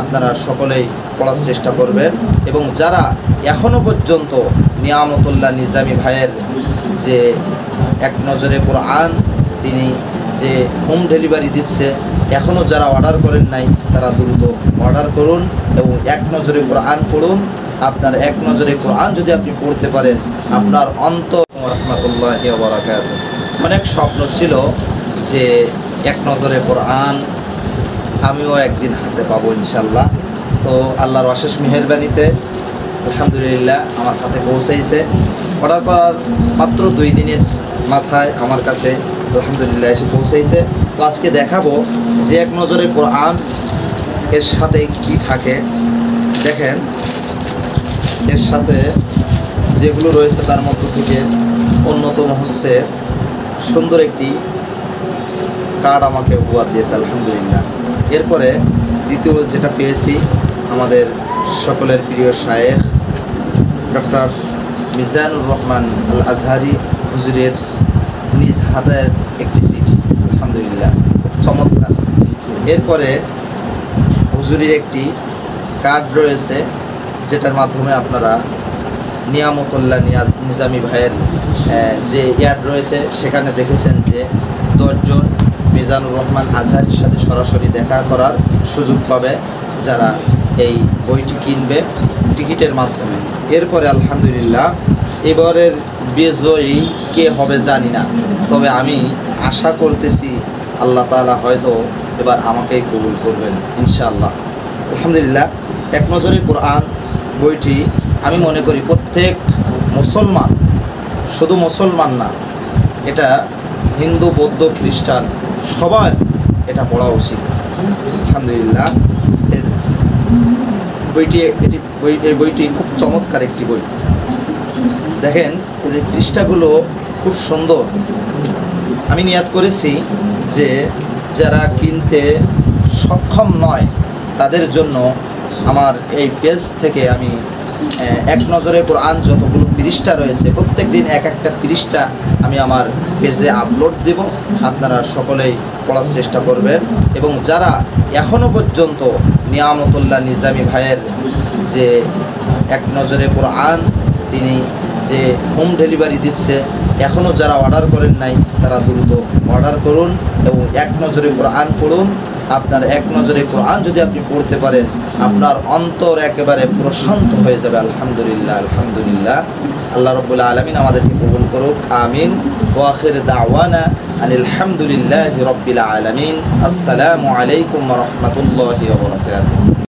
আপনারা সকলেই পড়ার চেষ্টা করবেন। এবং যারা এখনও পর্যন্ত নিয়ামতুল্লাহ নিজামী ভাইয়ের যে এক নজরে কোরআন তিনি যে হোম ডেলিভারি দিচ্ছে, এখনও যারা অর্ডার করেন নাই তারা দ্রুত অর্ডার করুন এবং এক নজরে কোরআন পড়ুন। আপনার এক নজরে কোরআন যদি আপনি পড়তে পারেন, আপনার অন্তর রাহমাতুল্লাহি ওয়া বারাকাতুহু। অনেক স্বপ্ন ছিল যে এক নজরে কোরআন আমিও একদিন হাতে পাবো ইনশাল্লাহ। তো আল্লাহর অশেষ মেহেরবানিতে আলহামদুলিল্লাহ আমার হাতে পৌঁছাইছে। অর্ডার করার মাত্র 2 দিনের মাথায় আমার কাছে আলহামদুলিল্লাহ এসে পৌঁছাইছে। তো আজকে দেখাবো যে এক নজরে কোরআন এর সাথে কি থাকে। দেখেন, এর সাথে যেগুলো রয়েছে তার মধ্য থেকে অন্যতম হচ্ছে সুন্দর একটি কার্ড আমাকে উপহার দিয়েছে আলহামদুলিল্লাহ। এরপরে দ্বিতীয় যেটা পেয়েছি, আমাদের সকলের প্রিয় শায়েখ ডক্টর মিজানুর রহমান আল আজহারি হুজুরের নিজ হাতের একটি চিঠি, আলহামদুলিল্লাহ খুব চমৎকার। এরপরে হুজুরের একটি কার্ড রয়েছে, যেটার মাধ্যমে আপনারা নিয়ামতুল্লাহ নিজামী ভাইয়ের যে ইয়ার্ড রয়েছে সেখানে দেখেছেন যে 10 জন মিজানুর রহমান আজহারির সাথে সরাসরি দেখা করার সুযোগ পাবে যারা এই বইটি কিনবে টিকিটের মাধ্যমে। এরপরে আলহামদুলিল্লাহ এবারের বিজয়ী কে হবে জানি না, তবে আমি আশা করতেছি আল্লাহ তাআলা হয়তো এবার আমাকেই কবুল করবেন ইনশাআল্লাহ। আলহামদুলিল্লাহ এক নজরে কোরআন বইটি আমি মনে করি প্রত্যেক মুসলমান, শুধু মুসলমান না, এটা হিন্দু বৌদ্ধ খ্রিস্টান সবার এটা পড়া উচিত। আলহামদুলিল্লাহ এই বইটি খুব চমৎকার একটি বই। দেখেন এর পৃষ্ঠাগুলো খুব সুন্দর। আমি নিয়াত করেছি যে যারা কিনতে সক্ষম নয় তাদের জন্য আমার এই পেজ থেকে আমি এক নজরে কোরআন যতগুলো পৃষ্ঠা রয়েছে প্রত্যেক দিন এক একটা পৃষ্ঠা আমি আমার পেজে আপলোড দেব। আপনারা সকলেই পড়ার চেষ্টা করবেন। এবং যারা এখনও পর্যন্ত নিয়ামতুল্লাহ নিজামী ভাইয়ের যে এক নজরে কোরআন তিনি যে হোম ডেলিভারি দিচ্ছে, এখনও যারা অর্ডার করেন নাই তারা দ্রুত অর্ডার করুন এবং এক নজরে কোরআন পড়ুন। আপনার এক নজরে কোরআন যদি আপনি পড়তে পারেন, আপনার অন্তর একেবারে প্রশান্ত হয়ে যাবে। আলহামদুলিল্লাহ আলহামদুলিল্লাহ। আল্লাহ রাব্বুল আলামিন আমাদেরকে কবুল করুক, আমিন। ওয়া আখির দাওয়ানা আনিল হামদুলিল্লাহি রাব্বিল আলামিন। আসসালামু আলাইকুম ওয়া রাহমাতুল্লাহি ওয়া বারাকাতুহু।